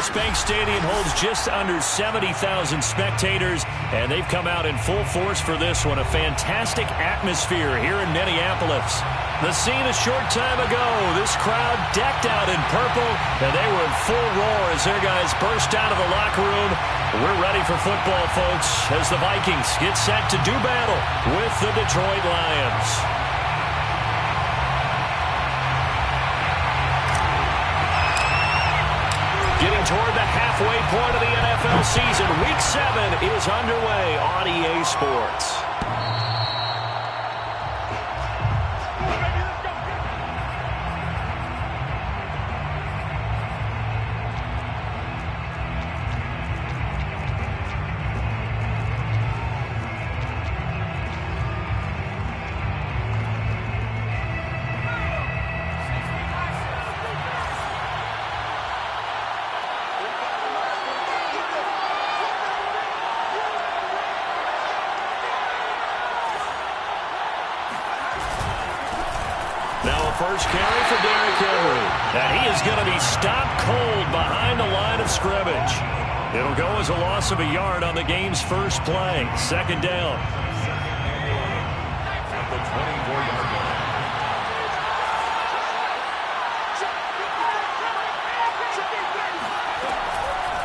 US Bank Stadium holds just under 70,000 spectators, and they've come out in full force for this one. A fantastic atmosphere here in Minneapolis. The scene a short time ago, this crowd decked out in purple, and they were in full roar as their guys burst out of the locker room. We're ready for football, folks, as the Vikings get set to do battle with the Detroit Lions. Getting toward the halfway point of the NFL season, Week 7 is underway on EA Sports. First carry for Derrick Henry. And he is going to be stopped cold behind the line of scrimmage. It'll go as a loss of a yard on the game's first play. Second down.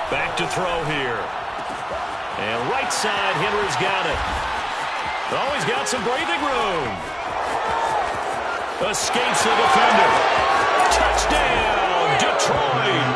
Back to throw here. And right side, Henry's got it. Oh, he's got some breathing room. Escapes the defender. Touchdown, Detroit.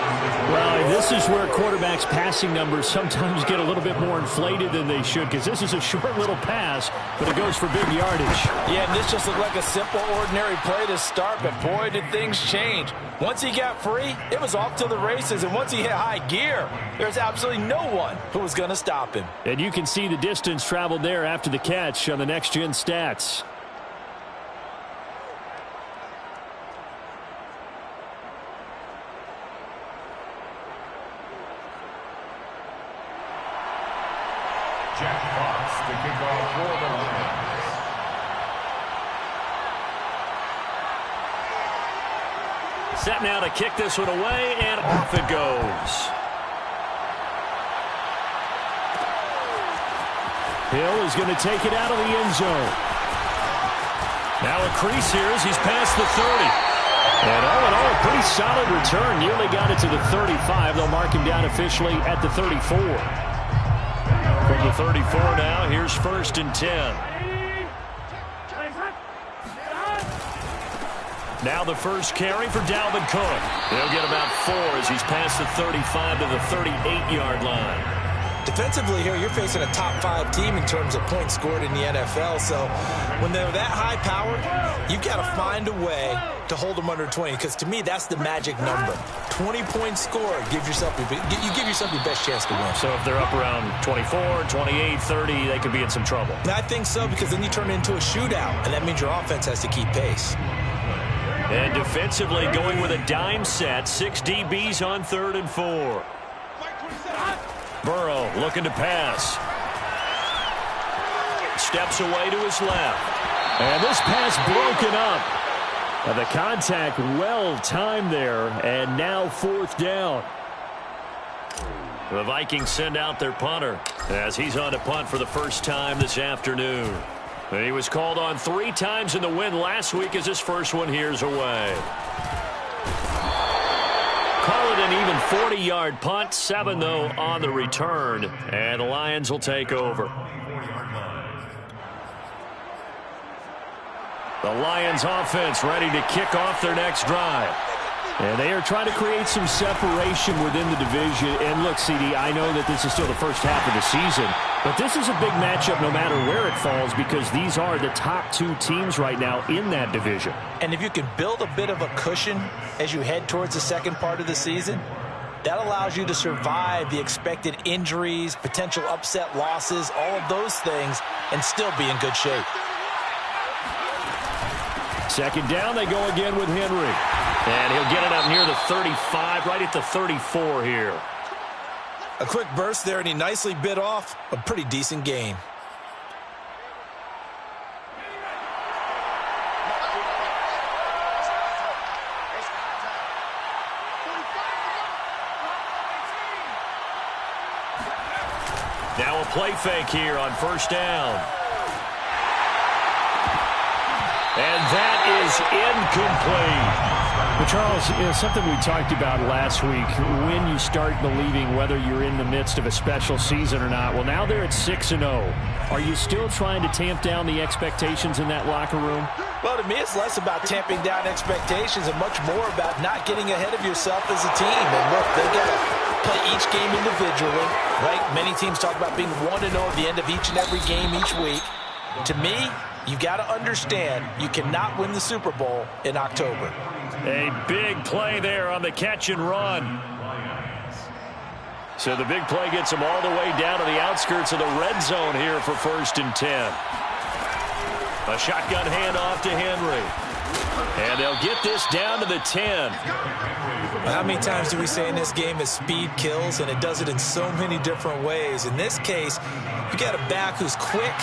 Well, this is where quarterbacks' passing numbers sometimes get a little bit more inflated than they should, because this is a short little pass, but it goes for big yardage. Yeah, and this just looked like a simple, ordinary play to start, but boy, did things change. Once he got free, it was off to the races, and once he hit high gear, there's absolutely no one who was going to stop him. And you can see the distance traveled there after the catch on the next-gen stats. Set now to kick this one away, and off it goes. Hill is going to take it out of the end zone. Now a crease here as he's past the 30. And all in all, a pretty solid return. Nearly got it to the 35. They'll mark him down officially at the 34. From the 34 now, here's 1st and 10. Now the first carry for Dalvin Cook. They'll get about 4 as he's past the 35 to the 38-yard line. Defensively here, you're facing a top-5 team in terms of points scored in the NFL. So when they're that high-powered, you've got to find a way to hold them under 20. Because to me, that's the magic number. 20 points scored, you give yourself your best chance to win. So if they're up around 24, 28, 30, they could be in some trouble. I think so, because then you turn it into a shootout, and that means your offense has to keep pace. And defensively going with a dime set. 6 DBs on 3rd and 4. Burrow looking to pass. Steps away to his left. And this pass broken up. And the contact well timed there. And now 4th down. The Vikings send out their punter as he's on to punt for the first time this afternoon. He was called on 3 times in the win last week as his first one here's away. Call it an even 40-yard punt. 7, though, on the return. And the Lions will take over. The Lions offense ready to kick off their next drive. And they are trying to create some separation within the division. And look, CD, I know that this is still the first half of the season, but this is a big matchup no matter where it falls, because these are the top 2 teams right now in that division. And if you can build a bit of a cushion as you head towards the second part of the season, that allows you to survive the expected injuries, potential upset losses, all of those things, and still be in good shape. Second down, they go again with Henry. And he'll get it up near the 35, right at the 34 here. A quick burst there, and he nicely bit off a pretty decent gain. Now a play fake here on first down. And that is incomplete. But Charles, something we talked about last week, when you start believing whether you're in the midst of a special season or not. Well, now they're at 6-0. Are you still trying to tamp down the expectations in that locker room? Well, to me, it's less about tamping down expectations and much more about not getting ahead of yourself as a team. And look, they got to play each game individually, right? Many teams talk about being 1-0 at the end of each and every game each week. To me, you got to understand you cannot win the Super Bowl in October. A big play there on the catch and run. So the big play gets them all the way down to the outskirts of the red zone here for 1st and 10. A shotgun handoff to Henry. And they'll get this down to the 10. Well, how many times do we say in this game that speed kills, and it does it in so many different ways? In this case, you got a back who's quick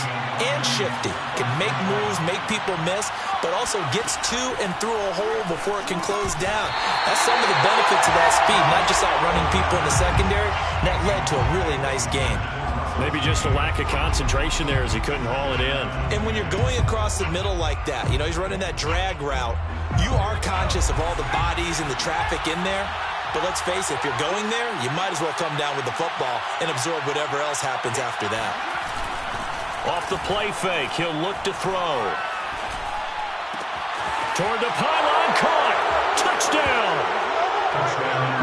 and shifty, can make moves, make people miss, but also gets to and through a hole before it can close down. That's some of the benefits of that speed, not just outrunning people in the secondary. And that led to a really nice game. Maybe just a lack of concentration there as he couldn't haul it in. And when you're going across the middle like that, you know, he's running that drag route, you are conscious of all the bodies and the traffic in there. But let's face it, if you're going there, you might as well come down with the football and absorb whatever else happens after that. Off the play fake, he'll look to throw. Toward the pylon, caught. Touchdown.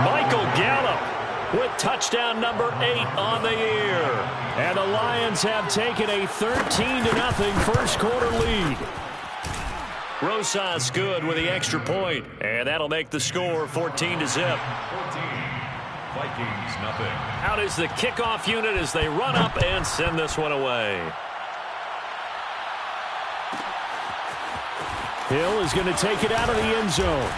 Michael Gallup with touchdown number 8 on the year. And the Lions have taken a 13-0 first quarter lead. Rosas good with the extra point, and that'll make the score 14-0. Vikings, nothing. Out is the kickoff unit as they run up and send this one away. Hill is going to take it out of the end zone.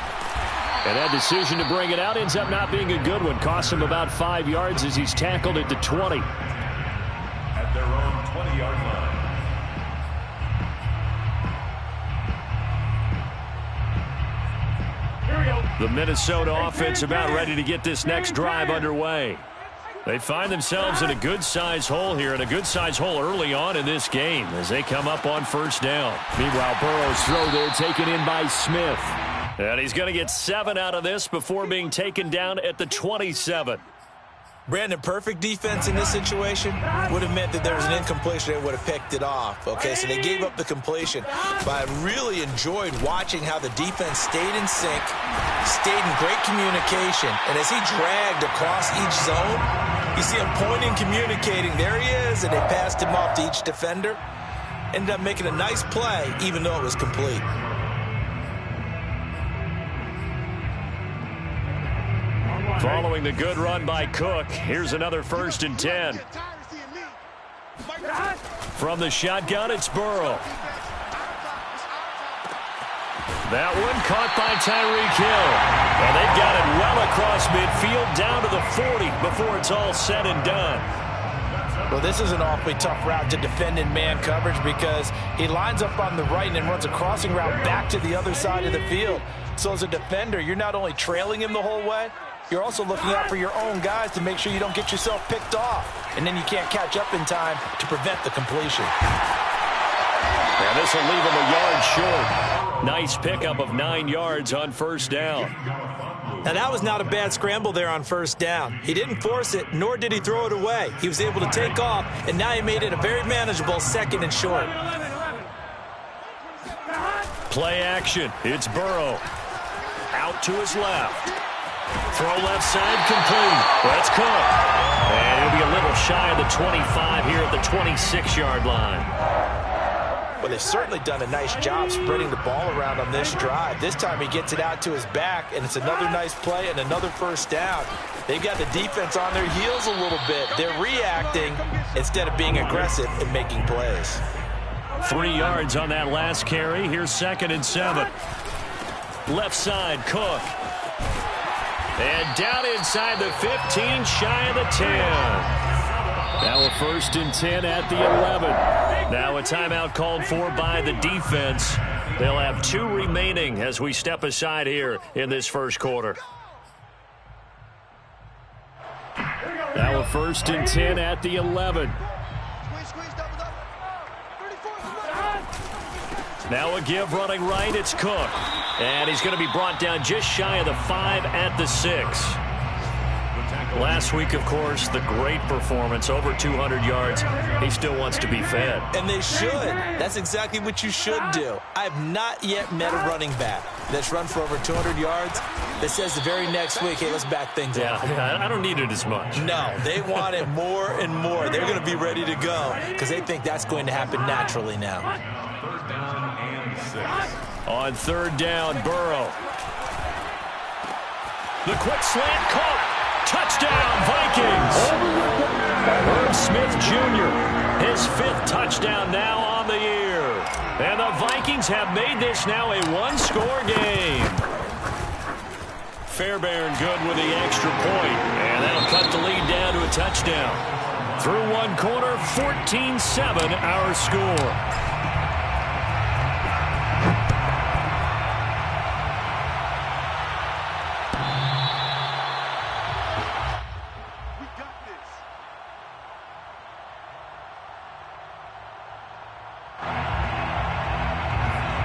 And that decision to bring it out ends up not being a good one. Costs him about 5 yards as he's tackled at the 20. At their own 20-yard line. The Minnesota offense about ready to get this next drive underway. They find themselves in a good-sized hole here, and a good-sized hole early on in this game as they come up on first down. Meanwhile, Burrow's throw there taken in by Smith. And he's going to get 7 out of this before being taken down at the 27. Brandon, perfect defense in this situation would have meant that there was an incompletion. They would have picked it off. Okay, so they gave up the completion. But I really enjoyed watching how the defense stayed in sync, stayed in great communication. And as he dragged across each zone, you see him pointing, communicating. There he is, and they passed him off to each defender. Ended up making a nice play, even though it was complete. Following the good run by Cook, here's another 1st and 10. From the shotgun, it's Burrow. That one caught by Tyreek Hill. And they've got it well across midfield down to the 40 before it's all said and done. Well, this is an awfully tough route to defend in man coverage because he lines up on the right and then runs a crossing route back to the other side of the field. So as a defender, you're not only trailing him the whole way, you're also looking out for your own guys to make sure you don't get yourself picked off. And then you can't catch up in time to prevent the completion. And this will leave him a yard short. Nice pickup of 9 yards on first down. Now, that was not a bad scramble there on first down. He didn't force it, nor did he throw it away. He was able to take off, and now he made it a very manageable 2nd and short. Play action. It's Burrow. Out to his left. Throw left side complete. That's Cook. And he'll be a little shy of the 25 here at the 26-yard line. Well, they've certainly done a nice job spreading the ball around on this drive. This time he gets it out to his back, and it's another nice play and another first down. They've got the defense on their heels a little bit. They're reacting instead of being aggressive and making plays. 3 yards on that last carry. Here's 2nd and 7. Left side, Cook. And down inside the 15, shy of the 10. Now a 1st and 10 at the 11. Now a timeout called for by the defense. They'll have 2 remaining as we step aside here in this first quarter. Now a 1st and 10 at the 11. Now a give running right. It's Cook. And he's going to be brought down just shy of the 5 at the 6. Last week, of course, the great performance, over 200 yards. He still wants to be fed. And they should. That's exactly what you should do. I have not yet met a running back that's run for over 200 yards that says the very next week, hey, let's back things up. Yeah, I don't need it as much. No, they want it more and more. They're going to be ready to go because they think that's going to happen naturally now. 3rd down and 6. On 3rd down, Burrow. The quick slant caught. Touchdown, Vikings! Herb Smith Jr., his 5th touchdown now on the year. And the Vikings have made this now a 1-score game. Fairbairn good with the extra point, and that'll cut the lead down to a touchdown. Through one quarter, 14-7 our score.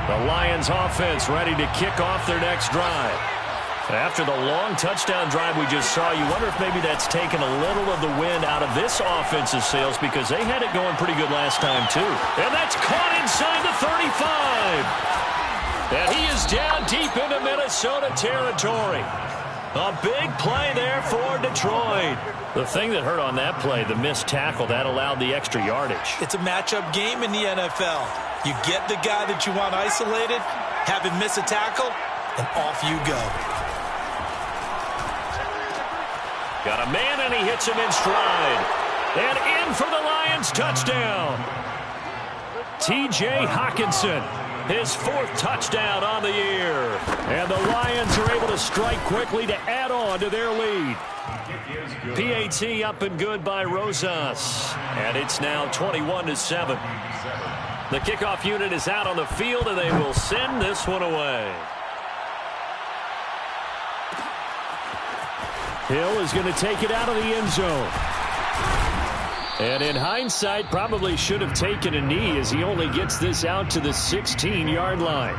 The Lions offense ready to kick off their next drive. After the long touchdown drive we just saw, you wonder if maybe that's taken a little of the wind out of this offense's sails because they had it going pretty good last time too. And that's caught inside the 35. And he is down deep into Minnesota territory. A big play there for Detroit. The thing that hurt on that play, the missed tackle, that allowed the extra yardage. It's a matchup game in the NFL. You get the guy that you want isolated, have him miss a tackle, and off you go. Got a man, and he hits him in stride. And in for the Lions touchdown. T.J. Hockenson, his 4th touchdown on the year. And the Lions are able to strike quickly to add on to their lead. PAT up and good by Rosas. And it's now 21-7. The kickoff unit is out on the field, and they will send this one away. Hill is going to take it out of the end zone. And in hindsight, probably should have taken a knee as he only gets this out to the 16-yard line.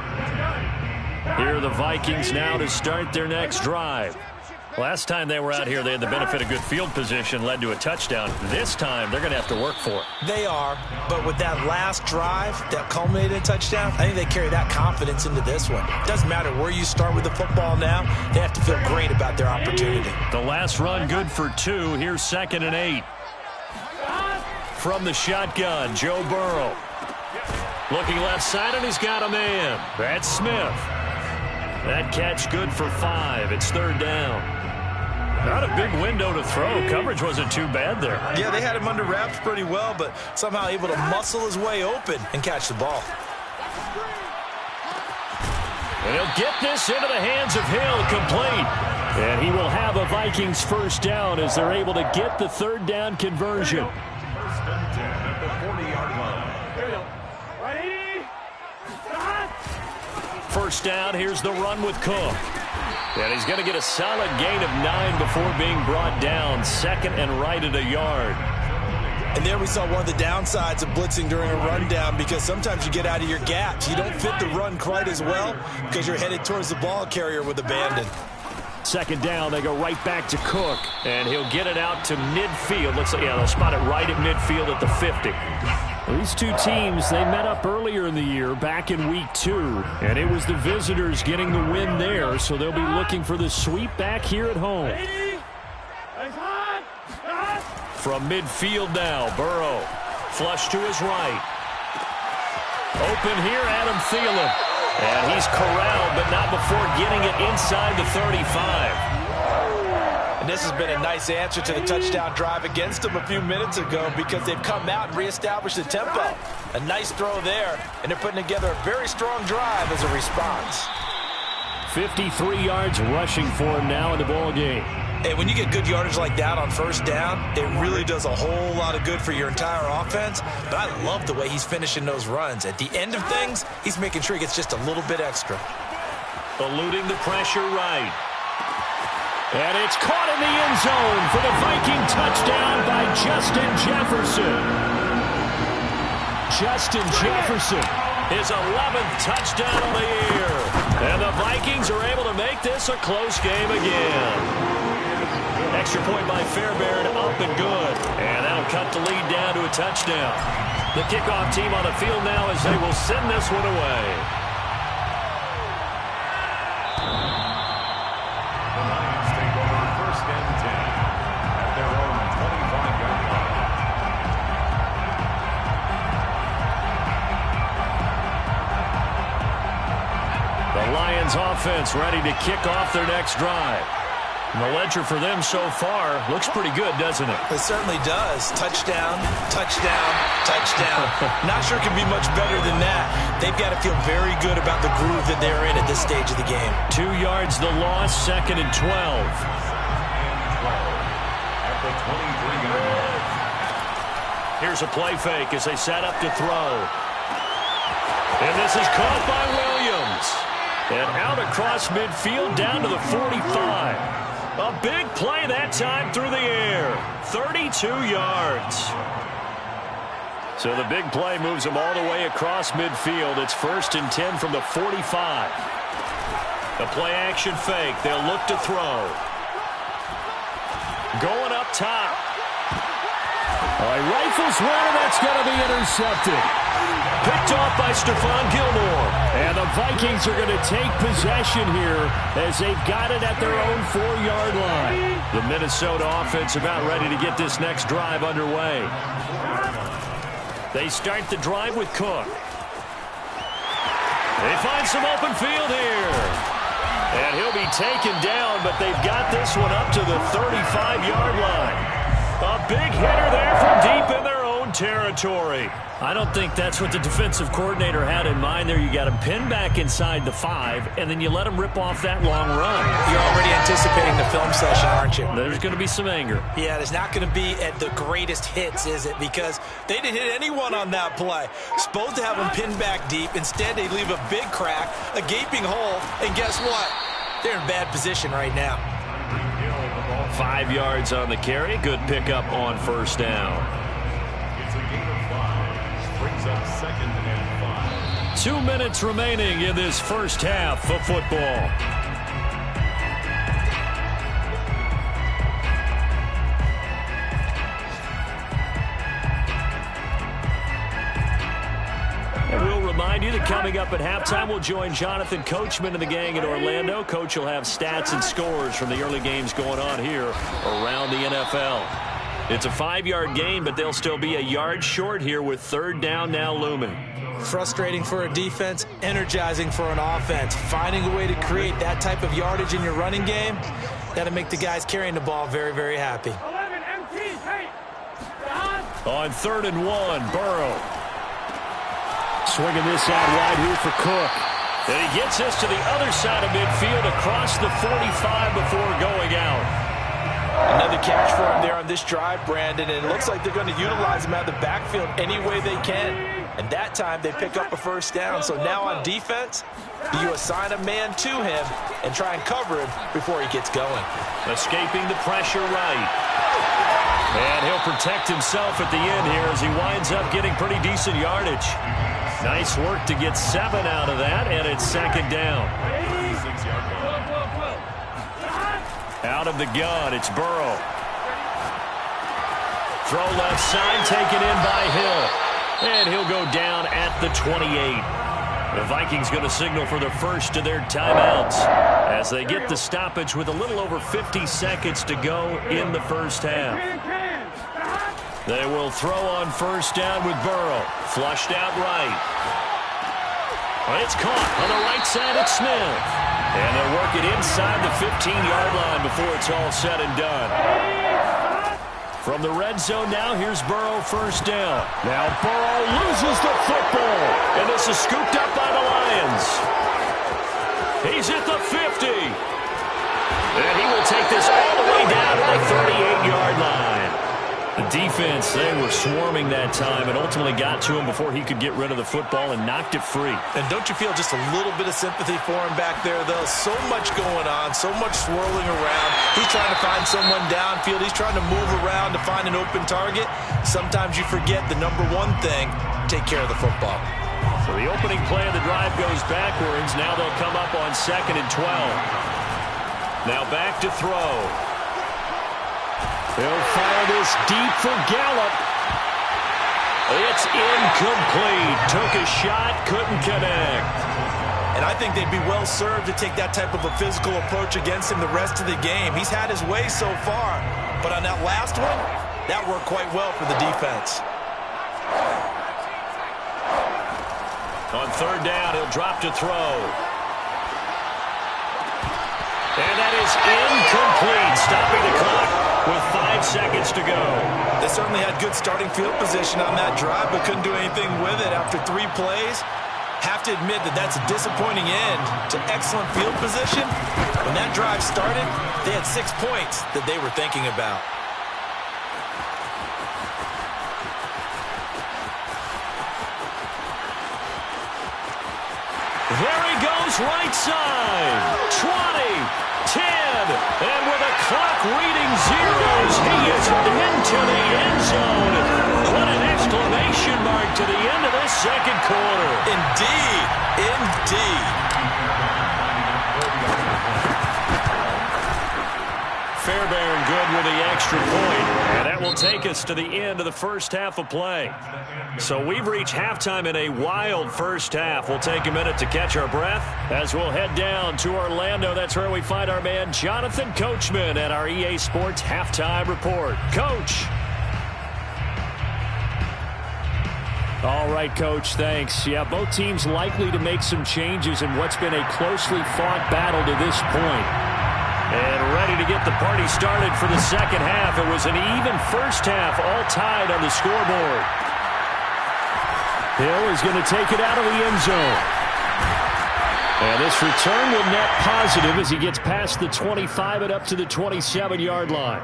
Here are the Vikings now to start their next drive. Last time they were out here, they had the benefit of good field position, led to a touchdown. This time, they're going to have to work for it. They are, but with that last drive that culminated in a touchdown, I think they carry that confidence into this one. It doesn't matter where you start with the football now. They have to feel great about their opportunity. The last run good for 2. Here's 2nd and 8. From the shotgun, Joe Burrow. Looking left side, and he's got a man. That's Smith. That catch good for 5. It's 3rd down. Not a big window to throw. Coverage wasn't too bad there. Yeah, they had him under wraps pretty well, but somehow able to muscle his way open and catch the ball. And he'll get this into the hands of Hill, complete. And he will have a Vikings 1st down as they're able to get the 3rd down conversion. 1st and 10 at the 40-yard line. 1st down, here's the run with Cook. And he's going to get a solid gain of 9 before being brought down. 2nd and right at a yard. And there we saw one of the downsides of blitzing during a rundown because sometimes you get out of your gaps. You don't fit the run quite as well because you're headed towards the ball carrier with abandon. 2nd down, they go right back to Cook. And he'll get it out to midfield. Looks like, yeah, they'll spot it right at midfield at the 50. These two teams, they met up earlier in the year, back in week 2. And it was the visitors getting the win there, so they'll be looking for the sweep back here at home. From midfield now, Burrow. Flush to his right. Open here, Adam Thielen. And he's corralled, but not before getting it inside the 35. And this has been a nice answer to the touchdown drive against them a few minutes ago because they've come out and reestablished the tempo. A nice throw there, and they're putting together a very strong drive as a response. 53 yards rushing for him now in the ball game. And when you get good yardage like that on 1st down, it really does a whole lot of good for your entire offense. But I love the way he's finishing those runs. At the end of things, he's making sure he gets just a little bit extra. Eluding the pressure right. And it's caught in the end zone for the Viking touchdown by Justin Jefferson. Justin Jefferson. His 11th touchdown of the year. And the Vikings are able to make this a close game again. Extra point by Fairbairn, up and good. And that'll cut the lead down to a touchdown. The kickoff team on the field now as they will send this one away. The Lions take over 1st and 10 at their own 25-yard line. The Lions offense ready to kick off their next drive. And the ledger for them so far looks pretty good, doesn't it? It certainly does. Touchdown, touchdown, touchdown. Not sure it can be much better than that. They've got to feel very good about the groove that they're in at this stage of the game. 2 yards the loss, 2nd and 12. At the 23-yard line. Here's a play fake as they set up to throw. And this is caught by Williams. And out across midfield down to the 45. A big play that time through the air. 32 yards. So the big play moves them all the way across midfield. It's 1st and 10 from the 45. A play action fake. They'll look to throw. Going up top. Rifles one, and that's going to be intercepted. Picked off by Stephon Gilmore. And the Vikings are going to take possession here as they've got it at their own 4-yard line. The Minnesota offense about ready to get this next drive underway. They start the drive with Cook. They find some open field here. And he'll be taken down, but they've got this one up to the 35-yard line. A big hitter there from deep in their own territory. I don't think that's what the defensive coordinator had in mind there. You got him pinned back inside the 5, and then you let him rip off that long run. You're already anticipating the film session, aren't you? There's going to be some anger. Yeah, there's not going to be at the greatest hits, is it? Because they didn't hit anyone on that play. Supposed to have them pinned back deep. Instead, they leave a big crack, a gaping hole, and guess what? They're in bad position right now. 5 yards on the carry. Good pickup on 1st down. It's a gain of 5. Brings up 2nd and 5. 2 minutes remaining in this first half of football. And we'll remind you that coming up at halftime, we'll join Jonathan Coachman and the gang in Orlando. Coach will have stats and scores from the early games going on here around the NFL. It's a 5-yard gain, but they'll still be a yard short here with 3rd down now looming. Frustrating for a defense, energizing for an offense. Finding a way to create that type of yardage in your running game, that'll make the guys carrying the ball very, very happy. On 3rd and 1, Burrow. Swinging this out wide here for Cook. And he gets this to the other side of midfield across the 45 before going out. Another catch for him there on this drive, Brandon, and it looks like they're going to utilize him out of the backfield any way they can. And that time they pick up a 1st down. So now on defense, do you assign a man to him and try and cover him before he gets going? Escaping the pressure right. And he'll protect himself at the end here as he winds up getting pretty decent yardage. Nice work to get 7 out of that, and it's 2nd down. Out of the gun, it's Burrow. Throw left side, taken in by Hill. And he'll go down at the 28. The Vikings going to signal for the first of their timeouts as they get the stoppage with a little over 50 seconds to go in the first half. They will throw on 1st down with Burrow. Flushed out right. And it's caught on the right side at Smith. And they'll work it inside the 15-yard line before it's all said and done. From the red zone now, here's Burrow 1st down. Now Burrow loses the football. And this is scooped up by the Lions. He's at the 50. And he will take this all the way down to the 38-yard line. The defense defense. They were swarming that time and ultimately got to him before he could get rid of the football and knocked it free. And don't you feel just a little bit of sympathy for him back there, though? So much going on, so much swirling around. He's trying to find someone downfield. He's trying to move around to find an open target. Sometimes you forget the number one thing, take care of the football. So the opening play of the drive goes backwards. Now they'll come up on 2nd and 12. Now back to throw. They'll fire this deep for Gallup. It's incomplete. Took a shot, couldn't connect. And I think they'd be well served to take that type of a physical approach against him the rest of the game. He's had his way so far. But on that last one, that worked quite well for the defense. On 3rd down, he'll drop to throw. And that is incomplete, stopping the clock with 5 seconds to go. They certainly had good starting field position on that drive, but couldn't do anything with it after 3 plays. Have to admit that that's a disappointing end to excellent field position. When that drive started, they had 6 points that they were thinking about. There he goes, right side. 20, 10, and with a clock reading zeros, he is into the end zone. What an exclamation mark to the end of this 2nd quarter. Indeed, indeed. Fairbairn good with the extra point, and that will take us to the end of the first half of play. So we've reached halftime in a wild first half. We'll take a minute to catch our breath as we'll head down to Orlando. That's where we find our man Jonathan Coachman at our EA Sports Halftime Report. Coach. All right, Coach, thanks. Yeah, both teams likely to make some changes in what's been a closely fought battle to this point. And ready to get the party started for the second half. It was an even first half, all tied on the scoreboard. Hill is going to take it out of the end zone. And this return will net positive as he gets past the 25 and up to the 27-yard line.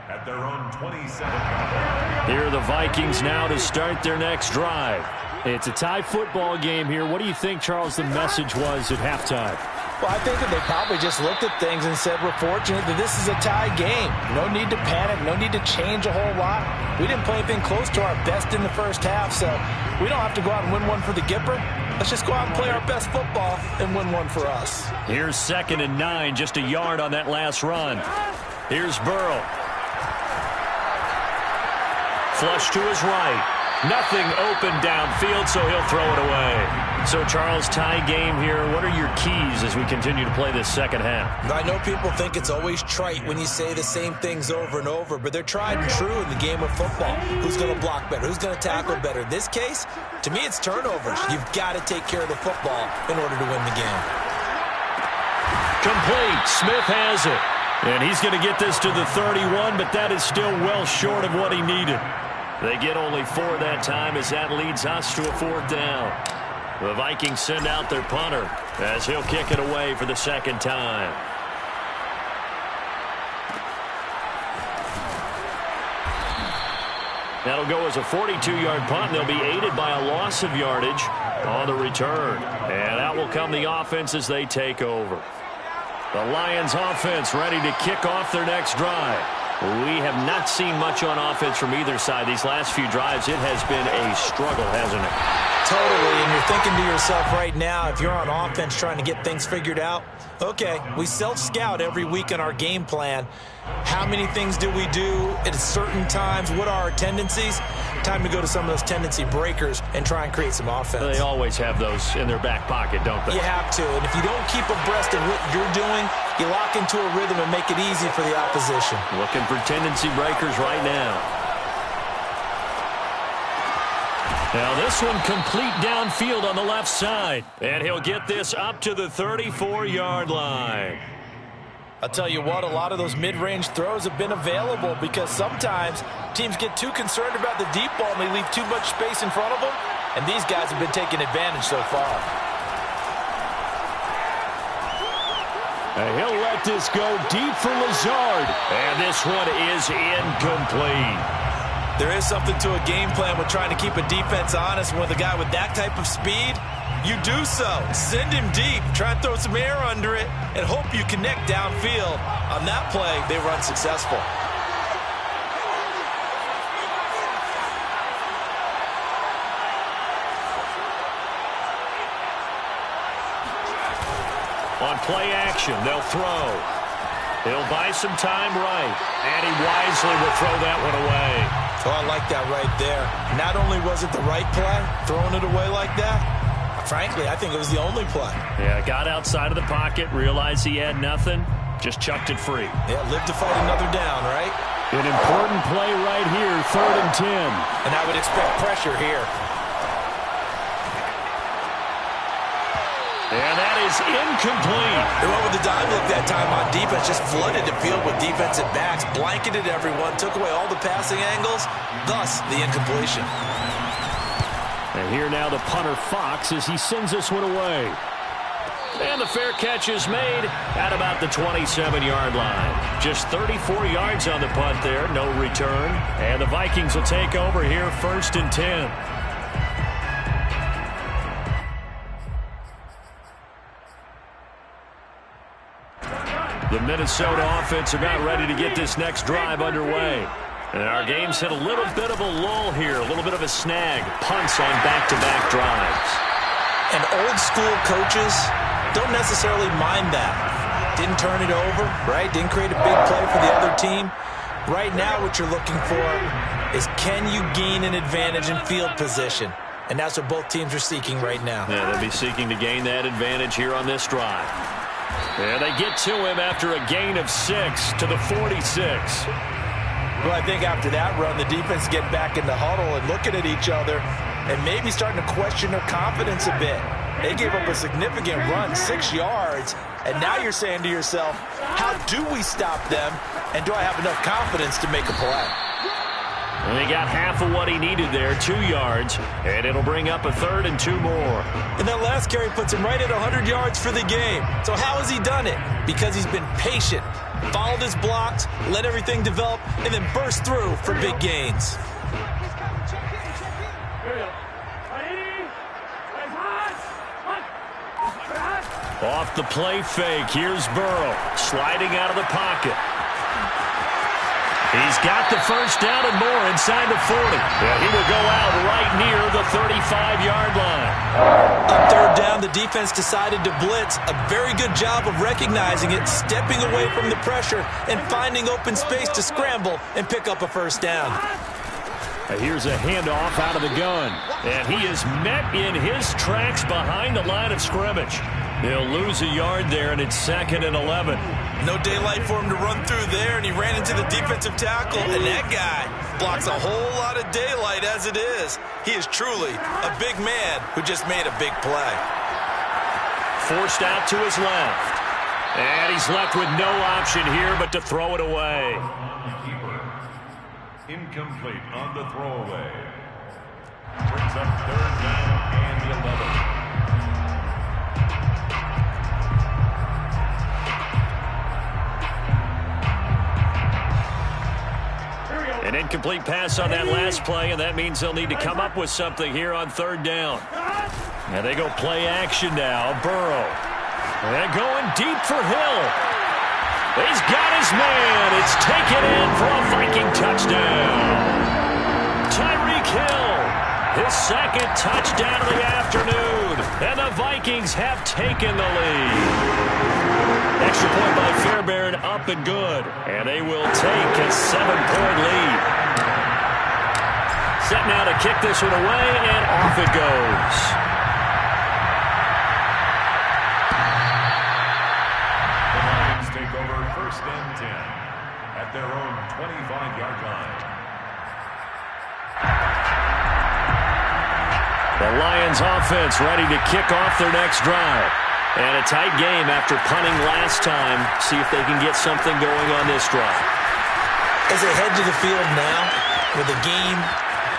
At their own 27. Here are the Vikings now to start their next drive. It's a tie football game here. What do you think, Charles, the message was at halftime? Well, I think that they probably just looked at things and said, we're fortunate that this is a tie game. No need to panic, no need to change a whole lot. We didn't play anything close to our best in the first half, so we don't have to go out and win one for the Gipper. Let's just go out and play our best football and win one for us. Here's 2nd and 9, just a yard on that last run. Here's Burrow. Flush to his right. Nothing open downfield, so he'll throw it away. So, Charles, tie game here. What are your keys as we continue to play this second half? I know people think it's always trite when you say the same things over and over, but they're tried and true in the game of football. Who's going to block better? Who's going to tackle better? In this case, to me, it's turnovers. You've got to take care of the football in order to win the game. Complete. Smith has it. And he's going to get this to the 31, but that is still well short of what he needed. They get only 4 that time as that leads us to a 4th down. The Vikings send out their punter as he'll kick it away for the 2nd time. That'll go as a 42-yard punt. They'll be aided by a loss of yardage on the return. And out will come the offense as they take over. The Lions offense ready to kick off their next drive. We have not seen much on offense from either side. These last few drives, it has been a struggle, hasn't it? Totally, and you're thinking to yourself right now, if you're on offense trying to get things figured out, okay, we self-scout every week in our game plan. How many things do we do at certain times? What are our tendencies? Time to go to some of those tendency breakers and try and create some offense. They always have those in their back pocket, don't they? You have to, and if you don't keep abreast of what you're doing, you lock into a rhythm and make it easy for the opposition. Looking for tendency breakers right now. Now this one complete downfield on the left side. And he'll get this up to the 34-yard line. I'll tell you what, a lot of those mid-range throws have been available because sometimes teams get too concerned about the deep ball and they leave too much space in front of them. And these guys have been taking advantage so far. And he'll let this go deep for Lazard. And this one is incomplete. There is something to a game plan with trying to keep a defense honest. With a guy with that type of speed, you do so. Send him deep. Try and throw some air under it and hope you connect downfield. On that play, they were unsuccessful. On play action, they'll throw. He'll buy some time right. And he wisely will throw that one away. Oh, I like that right there. Not only was it the right play, throwing it away like that, frankly, I think it was the only play. Yeah, got outside of the pocket, realized he had nothing, just chucked it free. Yeah, live to fight another down, right? An important play right here, 3rd and 10. And I would expect pressure here. And that is incomplete. They went with the dime look that time on defense, just flooded the field with defensive backs, blanketed everyone, took away all the passing angles, thus the incompletion. And here now the punter Fox as he sends this one away. And the fair catch is made at about the 27-yard line. Just 34 yards on the punt there, no return. And the Vikings will take over here, 1st and 10. The Minnesota offense about ready to get this next drive underway. And our game's hit a little bit of a lull here, a little bit of a snag. Punts on back-to-back drives. And old-school coaches don't necessarily mind that. Didn't turn it over, right? Didn't create a big play for the other team. Right now what you're looking for is can you gain an advantage in field position? And that's what both teams are seeking right now. Yeah, they'll be seeking to gain that advantage here on this drive. And they get to him after a gain of 6 to the 46. Well, I think after that run, the defense get back in the huddle and looking at each other and maybe starting to question their confidence a bit. They gave up a significant run, 6 yards, and now you're saying to yourself, how do we stop them, and do I have enough confidence to make a play? And he got half of what he needed there, 2 yards, and it'll bring up a 3rd and 2 more. And that last carry puts him right at 100 yards for the game. So how has he done it? Because he's been patient, followed his blocks, let everything develop, and then burst through for big gains. Off the play fake, here's Burrow, sliding out of the pocket. He's got the first down and more inside the 40. Yeah, he will go out right near the 35-yard line. On 3rd down, the defense decided to blitz. A very good job of recognizing it, stepping away from the pressure, and finding open space to scramble and pick up a first down. Here's a handoff out of the gun. And he is met in his tracks behind the line of scrimmage. He'll lose a yard there, and it's 2nd and 11. No daylight for him to run through there, and he ran into the defensive tackle, and that guy blocks a whole lot of daylight as it is. He is truly a big man who just made a big play. Forced out to his left. And he's left with no option here but to throw it away. Incomplete on the throwaway. Brings up 3rd down and 11. An incomplete pass on that last play, and that means they'll need to come up with something here on 3rd down. And they go play action now. Burrow. And going deep for Hill. He's got his man. It's taken in for a Viking touchdown. Tyreek Hill, his 2nd touchdown of the afternoon. And the Vikings have taken the lead. Extra point by Fairbairn, up and good. And they will take a 7-point lead. Set now to kick this one away, and off it goes. The Lions take over 1st and 10 at their own 25-yard line. The Lions offense ready to kick off their next drive. And a tight game after punting last time. See if they can get something going on this drive. As they head to the field now with a game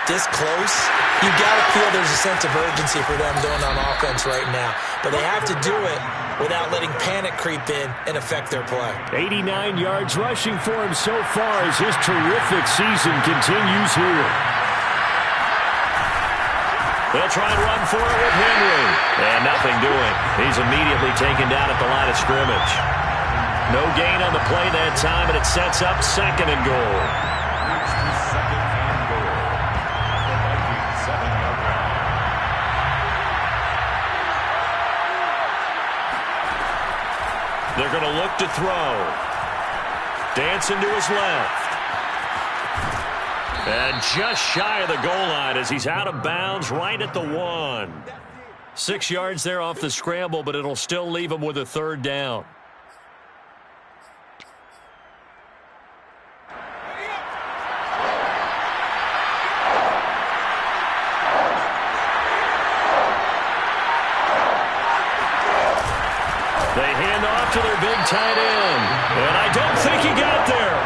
this close, you got to feel there's a sense of urgency for them going on offense right now. But they have to do it without letting panic creep in and affect their play. 89 yards rushing for him so far as his terrific season continues here. They'll try and run for it with Henry. And nothing doing. He's immediately taken down at the line of scrimmage. No gain on the play that time, and it sets up 2nd and goal. Second and goal. The Vikings 7-yard line. They're going to look to throw. Dancing to his left. And just shy of the goal line as he's out of bounds right at the 1. 6 yards there off the scramble, but it'll still leave him with a 3rd down. They hand off to their big tight end. And I don't think he got there.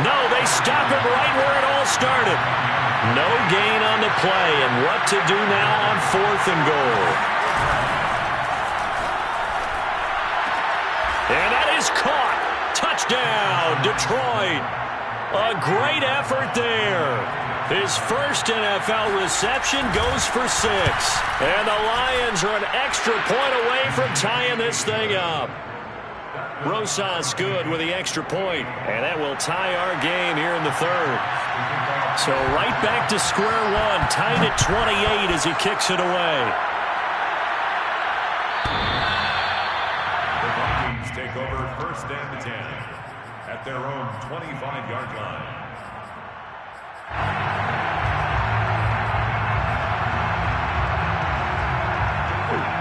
No, they stop him right where it all started. No gain on the play, and what to do now on 4th and goal. And that is caught. Touchdown, Detroit. A great effort there. His first NFL reception goes for 6. And the Lions are an extra point away from tying this thing up. Rosas good with the extra point, and that will tie our game here in the 3rd. So right back to square one, tied at 28 as he kicks it away. The Vikings take over 1st and 10 at their own 25-yard line.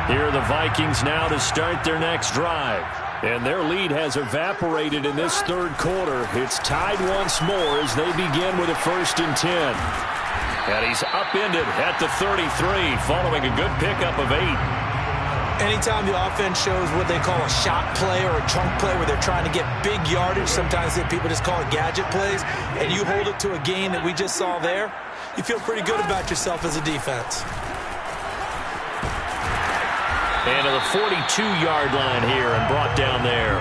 Here are the Vikings now to start their next drive. And their lead has evaporated in this 3rd quarter. It's tied once more as they begin with a 1st and 10. And he's upended at the 33 following a good pickup of 8. Anytime the offense shows what they call a shot play or a chunk play where they're trying to get big yardage, sometimes people just call it gadget plays, and you hold it to a gain that we just saw there, you feel pretty good about yourself as a defense. And to the 42-yard line here and brought down there.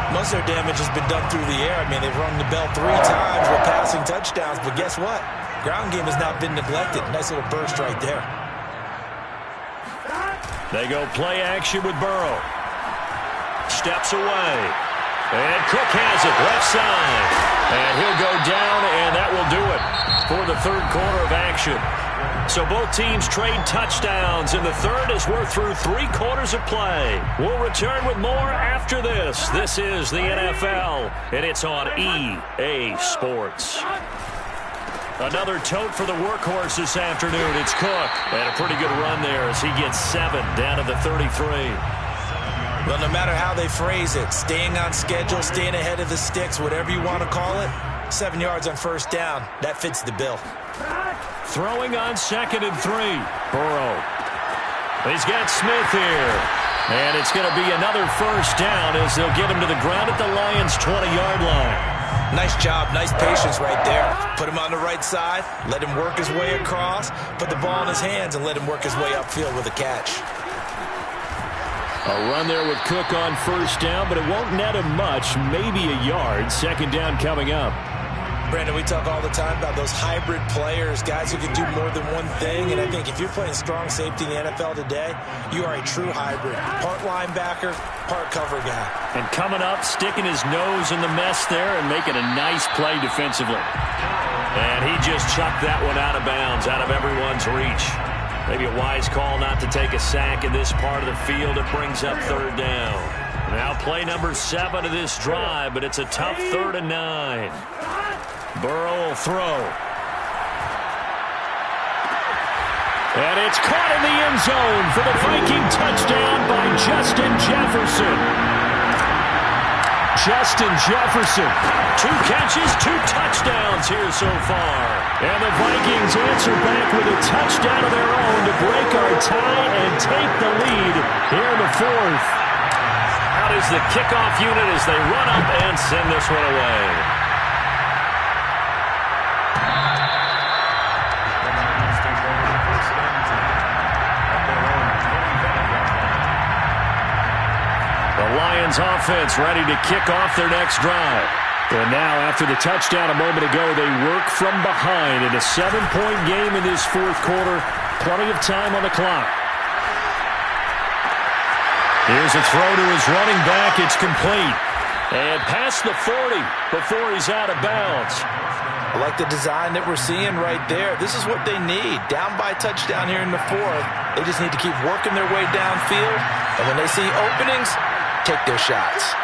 Most of their damage has been done through the air. I mean, they've rung the bell 3 times with passing touchdowns, but guess what? Ground game has not been neglected. Nice little burst right there. They go play action with Burrow. Steps away. And Cook has it left side. And he'll go down, and that will do it for the 3rd quarter of action. So both teams trade touchdowns in the 3rd as we're through 3 quarters of play. We'll return with more after this. This is the NFL, and it's on EA Sports. Another tote for the workhorse this afternoon. It's Cook. And a pretty good run there as he gets 7 down to the 33. Well, no matter how they phrase it, staying on schedule, staying ahead of the sticks, whatever you want to call it, 7 yards on 1st down, that fits the bill. Throwing on 2nd and 3. Burrow. He's got Smith here. And it's going to be another 1st down as they'll get him to the ground at the Lions' 20-yard line. Nice job, nice patience right there. Put him on the right side, let him work his way across, put the ball in his hands, and let him work his way upfield with a catch. A run there with Cook on 1st down, but it won't net him much, maybe a yard. 2nd down coming up. Brandon, we talk all the time about those hybrid players, guys who can do more than one thing, and I think if you're playing strong safety in the NFL today, you are a true hybrid. Part linebacker, part cover guy. And coming up, sticking his nose in the mess there and making a nice play defensively. And he just chucked that one out of bounds, out of everyone's reach. Maybe a wise call not to take a sack in this part of the field. It brings up 3rd down. Now play number 7 of this drive, but it's a tough 3rd and 9. Burrow will throw. And it's caught in the end zone for the Viking touchdown by Justin Jefferson. Justin Jefferson. 2 catches, 2 touchdowns here so far. And the Vikings answer back with a touchdown of their own to break our tie and take the lead here in the 4th. Out is the kickoff unit as they run up and send this one away. Lions offense ready to kick off their next drive. And now, after the touchdown a moment ago, they work from behind in a 7-point game in this fourth quarter. Plenty of time on the clock. Here's a throw to his running back. It's complete. And past the 40 before he's out of bounds. I like the design that we're seeing right there. This is what they need. Down by touchdown here in the fourth. They just need to keep working their way downfield. And when they see openings, take their shots.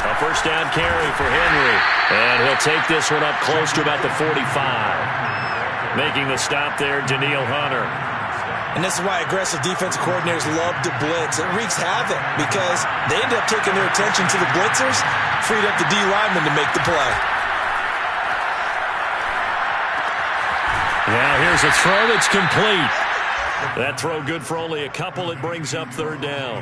A first down carry for Henry. And he'll take this one up close to about the 45. Making the stop there, Daniil Hunter. And this is why aggressive defensive coordinators love to blitz. It wreaks havoc because they end up taking their attention to the blitzers, freed up the D lineman to make the play. Now here's a throw that's complete. That throw good for only a couple. It brings up third down.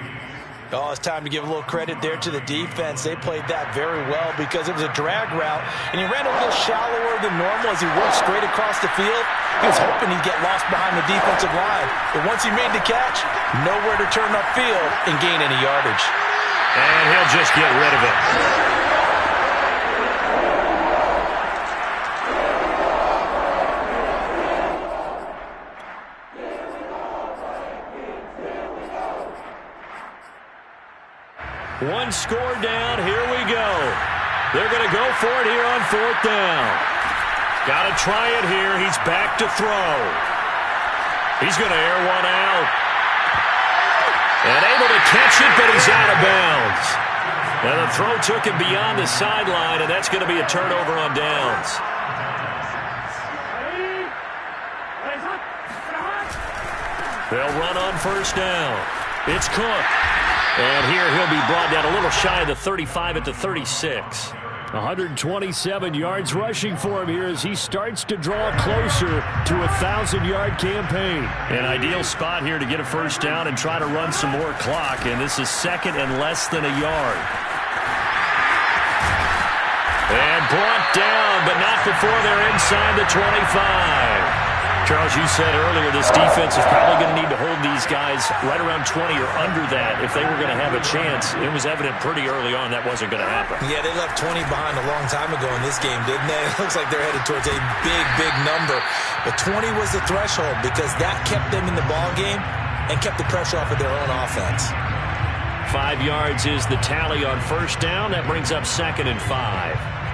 Oh, it's time to give a little credit there to the defense. They played that very well because it was a drag route, and he ran a little shallower than normal as he worked straight across the field. He was hoping he'd get lost behind the defensive line. But once he made the catch, nowhere to turn upfield and gain any yardage. And he'll just get rid of it. One score down. Here we go. They're going to go for it here on fourth down. Got to try it here. He's back to throw. He's going to air one out. And able to catch it, but he's out of bounds. Now the throw took him beyond the sideline, and that's going to be a turnover on downs. They'll run on first down. It's Cook. And here he'll be brought down a little shy of the 35 at the 36. 127 yards rushing for him here as he starts to draw closer to a 1,000-yard campaign. An ideal spot here to get a first down and try to run some more clock. And this is second and less than a yard. And brought down, but not before they're inside the 25. Charles, you said earlier this defense is probably going to need to hold these guys right around 20 or under that if they were going to have a chance. It was evident pretty early on that wasn't going to happen. Yeah, they left 20 behind a long time ago in this game, didn't they? It looks like they're headed towards a big, big number. But 20 was the threshold because that kept them in the ball game and kept the pressure off of their own offense. 5 yards is the tally on first down. That brings up second and 5.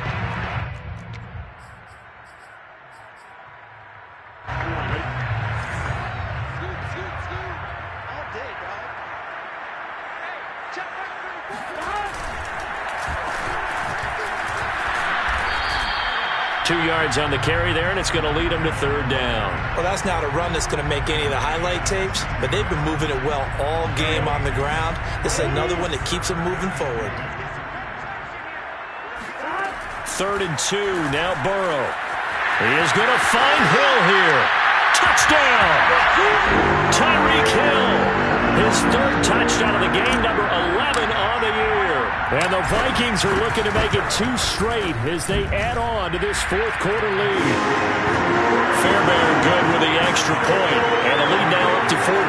Yards on the carry there, and it's going to lead them to third down. Well, that's not a run that's going to make any of the highlight tapes, but they've been moving it well all game on the ground. This is another one that keeps them moving forward. 3rd and 2. Now Burrow. He is going to find Hill here. Touchdown! Tyreek Hill. His 3rd touchdown of the game, number 11 on the year. And the Vikings are looking to make it 2 straight as they add on to this fourth quarter lead. Fairbairn good with the extra point, and the lead now up to 14.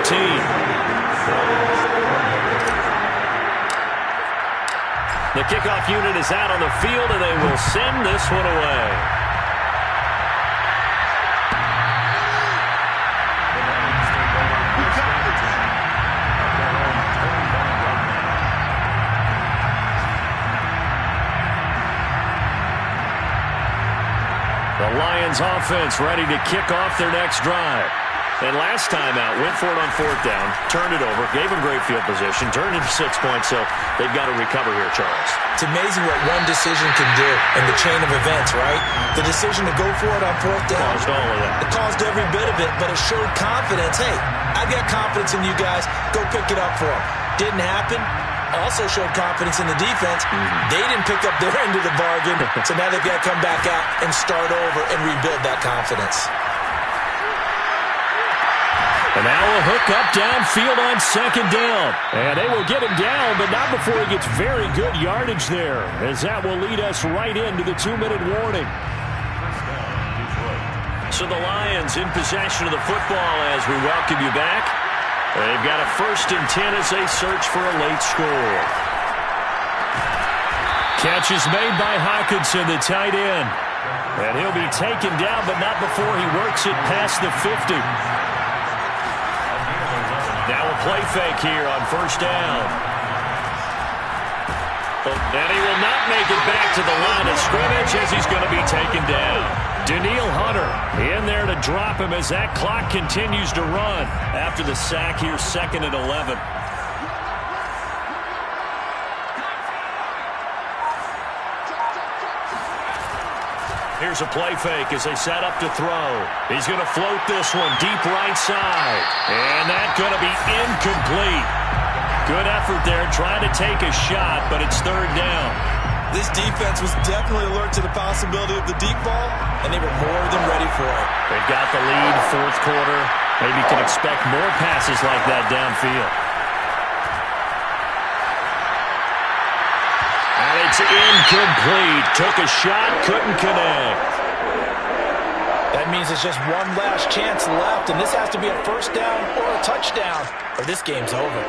The kickoff unit is out on the field, and they will send this one away. The Lions offense ready to kick off their next drive. And last time out, went for it on fourth down, turned it over, gave them great field position, turned it to 6 points, so they've got to recover here, Charles. It's amazing what one decision can do in the chain of events, right? The decision to go for it on fourth down. Caused all of that. It caused every bit of it, but it showed confidence. Hey, I've got confidence in you guys. Go pick it up for them. Didn't happen. Also showed confidence in the defense. They didn't pick up their end of the bargain, so now they've got to come back out and start over and rebuild that confidence. And now a hook up downfield on second down. And they will get him down, but not before he gets very good yardage there, as that will lead us right into the 2-minute warning. So the Lions in possession of the football as we welcome you back. They've got a 1st and 10 as they search for a late score. Catch is made by Hawkinson, the tight end. And he'll be taken down, but not before he works it past the 50. Now a play fake here on 1st down. And he will not make it back to the line of scrimmage as he's going to be taken down. Danielle Hunter in there to drop him as that clock continues to run. After the sack here, 2nd and 11. Here's a play fake as they set up to throw. He's going to float this one deep right side. And that's going to be incomplete. Good effort there trying to take a shot, but it's 3rd down. This defense was definitely alert to the possibility of the deep ball, and they were more than ready for it. They've got the lead, 4th quarter. Maybe you can expect more passes like that downfield. And it's incomplete. Took a shot, couldn't connect. That means it's just one last chance left, and this has to be a 1st down or a touchdown, or this game's over.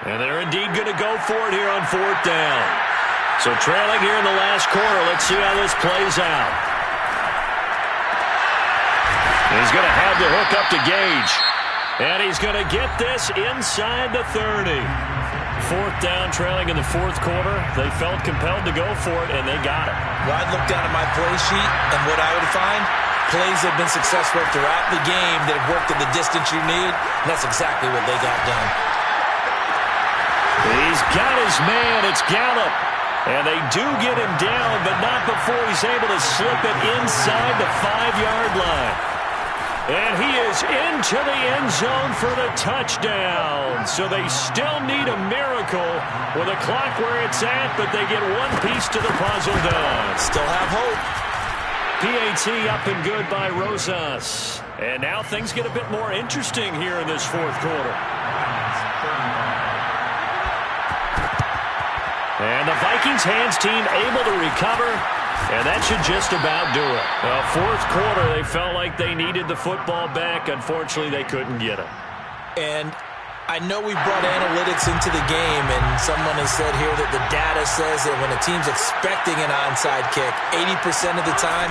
And they're indeed going to go for it here on 4th down. So trailing here in the last quarter. Let's see how this plays out. He's going to have the hook up to Gage. And he's going to get this inside the 30. 4th down, trailing in the 4th quarter. They felt compelled to go for it, and they got it. Well, I'd look down at my play sheet, and what I would find, plays have been successful throughout the game that have worked at the distance you need, and that's exactly what they got done. He's got his man. It's Gallup. And they do get him down, but not before he's able to slip it inside the 5-yard line. And he is into the end zone for the touchdown. So they still need a miracle with a clock where it's at, but they get one piece to the puzzle done. Still have hope. PAT up and good by Rosas. And now things get a bit more interesting here in this 4th quarter. And the Vikings hands team able to recover, and that should just about do it. 4th quarter, they felt like they needed the football back. Unfortunately, they couldn't get it. And I know we brought analytics into the game, and someone has said here that the data says that when a team's expecting an onside kick, 80% of the time,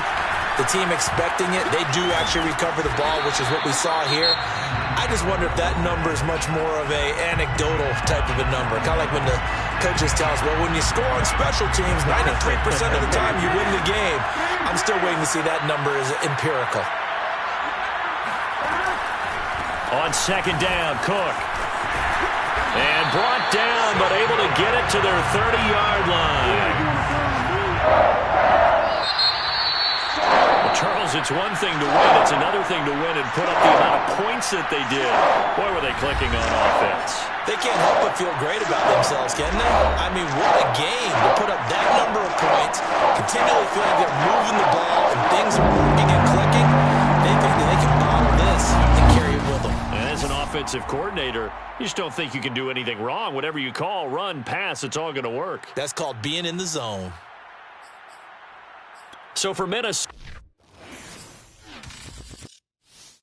the team expecting it, they do actually recover the ball, which is what we saw here. I just wonder if that number is much more of a anecdotal type of a number. Kind of like when the coaches tell us, well, when you score on special teams, 93% of the time you win the game. I'm still waiting to see that number is empirical. On 2nd down, Cook. And brought down, but able to get it to their 30-yard line. Charles, it's one thing to win. It's another thing to win and put up the amount of points that they did. Boy, were they clicking on offense. They can't help but feel great about themselves, can they? I mean, what a game to put up that number of points, continually feeling they're moving the ball and things are working and clicking. They think that they can bottle this and carry it with them. And as an offensive coordinator, you just don't think you can do anything wrong. Whatever you call, run, pass, it's all going to work. That's called being in the zone. So for Minnesota.